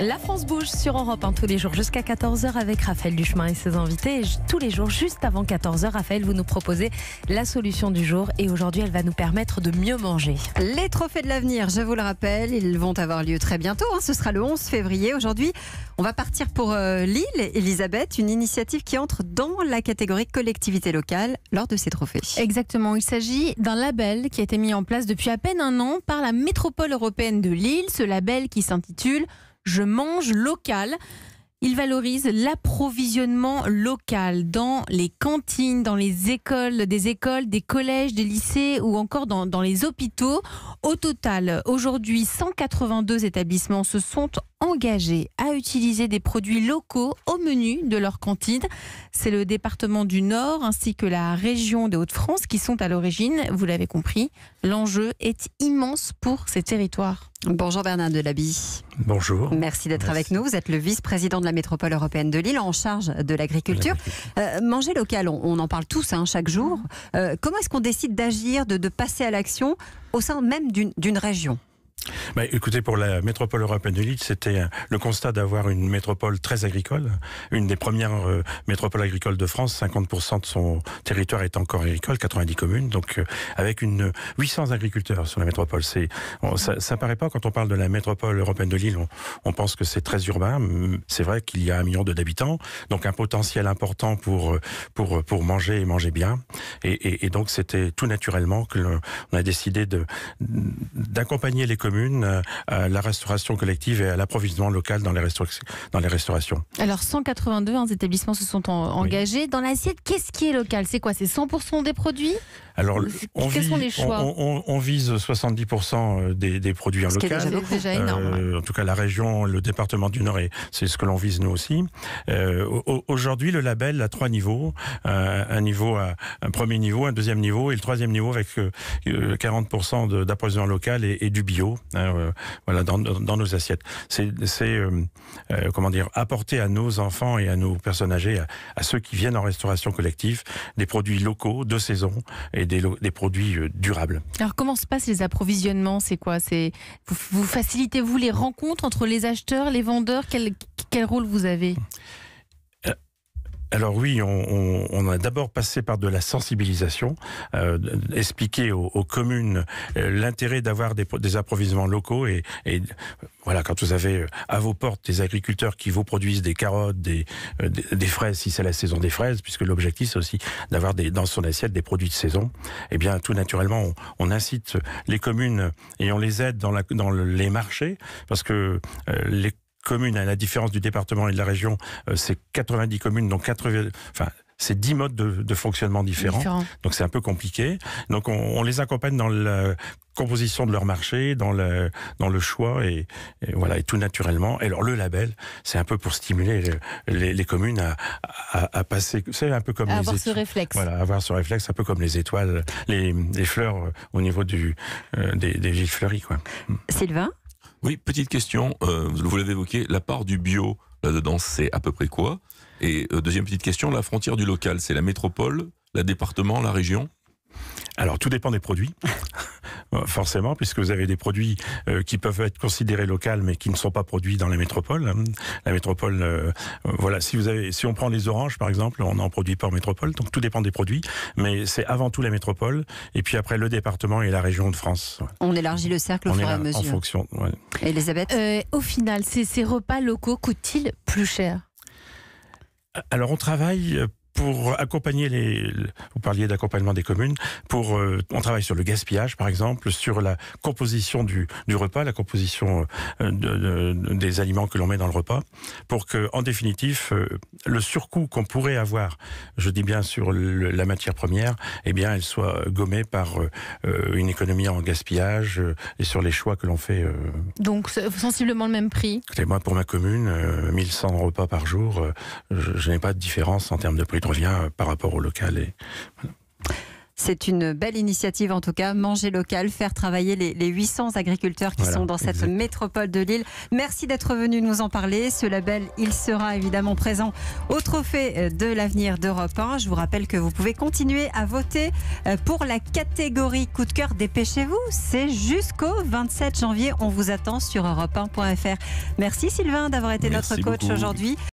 La France bouge sur Europe 1 tous les jours jusqu'à 14h avec Raphaël Duchemin et ses invités. Et tous les jours, juste avant 14h, Raphaël, vous nous proposez la solution du jour. Et aujourd'hui, elle va nous permettre de mieux manger. Les trophées de l'avenir, je vous le rappelle, ils vont avoir lieu très bientôt. Ce sera le 11 février. Aujourd'hui, on va partir pour Lille, Elisabeth, une initiative qui entre dans la catégorie collectivité locale lors de ces trophées. Exactement, il s'agit d'un label qui a été mis en place depuis à peine un an par la métropole européenne de Lille. Ce label qui s'intitule « Je mange local ». Il valorise l'approvisionnement local dans les cantines, dans les écoles, des collèges, des lycées ou encore dans les hôpitaux. Au total, aujourd'hui, 182 établissements se sont engagés à utiliser des produits locaux au menu de leur cantine. C'est le département du Nord ainsi que la région des Hauts-de-France qui sont à l'origine. Vous l'avez compris, l'enjeu est immense pour ces territoires. Bonjour Bernard Delaby. Bonjour. Merci d'être avec nous. Vous êtes le vice-président de la métropole européenne de Lille en charge de l'agriculture. Manger local, on en parle tous chaque jour. Comment est-ce qu'on décide d'agir, de passer à l'action au sein même d'une région ? Écoutez, pour la métropole européenne de Lille, c'était le constat d'avoir une métropole très agricole, une des premières métropoles agricoles de France. 50% de son territoire est encore agricole, 90 communes, donc avec 800 agriculteurs sur la métropole. Ça paraît pas quand on parle de la métropole européenne de Lille, on pense que c'est très urbain. C'est vrai qu'il y a 1 million d'habitants, donc un potentiel important pour manger et manger bien. Et donc c'était tout naturellement que on a décidé d'accompagner les communes à la restauration collective et à l'approvisionnement local dans les restaurations. Alors 182 établissements se sont engagés. Oui. Dans l'assiette, qu'est-ce qui est local ? C'est quoi ? C'est 100% des produits ? Alors, quels sont les choix ? on vise 70% des produits en local. C'est déjà énorme. En tout cas, la région, le département du Nord, c'est ce que l'on vise nous aussi. Aujourd'hui, le label a 3 niveaux. Un premier niveau, un deuxième niveau et le troisième niveau avec 40% d'approvisionnement local et du bio. Voilà, dans nos assiettes. C'est apporter à nos enfants et à nos personnes âgées, à ceux qui viennent en restauration collective, des produits locaux, de saison et des produits durables. Alors comment se passent les approvisionnements ? C'est quoi ? Vous facilitez-vous les rencontres entre les acheteurs, les vendeurs ? Quel rôle vous avez ? Alors oui, on a d'abord passé par de la sensibilisation, expliquer aux communes l'intérêt d'avoir des approvisionnements locaux et voilà, quand vous avez à vos portes des agriculteurs qui vous produisent des carottes, des fraises, si c'est la saison des fraises, puisque l'objectif c'est aussi d'avoir dans son assiette des produits de saison, eh bien tout naturellement on incite les communes et on les aide dans les marchés, parce que les communes, à la différence du département et de la région, c'est 90 communes, donc c'est 10 modes de fonctionnement différents. Donc c'est un peu compliqué. Donc on les accompagne dans la composition de leur marché, dans le choix et voilà, et tout naturellement. Et alors le label, c'est un peu pour stimuler les communes à passer, c'est un peu comme avoir ce réflexe. Voilà, avoir ce réflexe, un peu comme les étoiles, les fleurs au niveau des villes fleuries, quoi. Sylvain ? Oui, petite question, vous l'avez évoqué, la part du bio là-dedans, c'est à peu près quoi ? Et deuxième petite question, la frontière du local, c'est la métropole, le département, la région ? Alors tout dépend des produits, forcément, puisque vous avez des produits qui peuvent être considérés locaux mais qui ne sont pas produits dans la métropole. La métropole, voilà, si on prend les oranges par exemple, on n'en produit pas en métropole, donc tout dépend des produits, mais c'est avant tout la métropole, et puis après le département et la région de France. On élargit le cercle au fur et à mesure. En fonction, ouais. Elisabeth ? Au final, ces repas locaux coûtent-ils plus cher ? Alors on travaille pour accompagner vous parliez d'accompagnement des communes, on travaille sur le gaspillage par exemple, sur la composition du repas, la composition des aliments que l'on met dans le repas, pour que, en définitive, le surcoût qu'on pourrait avoir, je dis bien sur la matière première, eh bien elle soit gommée par une économie en gaspillage et sur les choix que l'on fait. Donc sensiblement le même prix. Écoutez, moi pour ma commune, 1100 repas par jour, je n'ai pas de différence en termes de prix de revient par rapport au local. C'est une belle initiative en tout cas, manger local, faire travailler les 800 agriculteurs qui sont dans cette métropole de Lille. Merci d'être venu nous en parler. Ce label, il sera évidemment présent au trophée de l'avenir d'Europe 1. Je vous rappelle que vous pouvez continuer à voter pour la catégorie coup de cœur. Dépêchez-vous, c'est jusqu'au 27 janvier. On vous attend sur europe1.fr. Merci Sylvain d'avoir été notre coach aujourd'hui.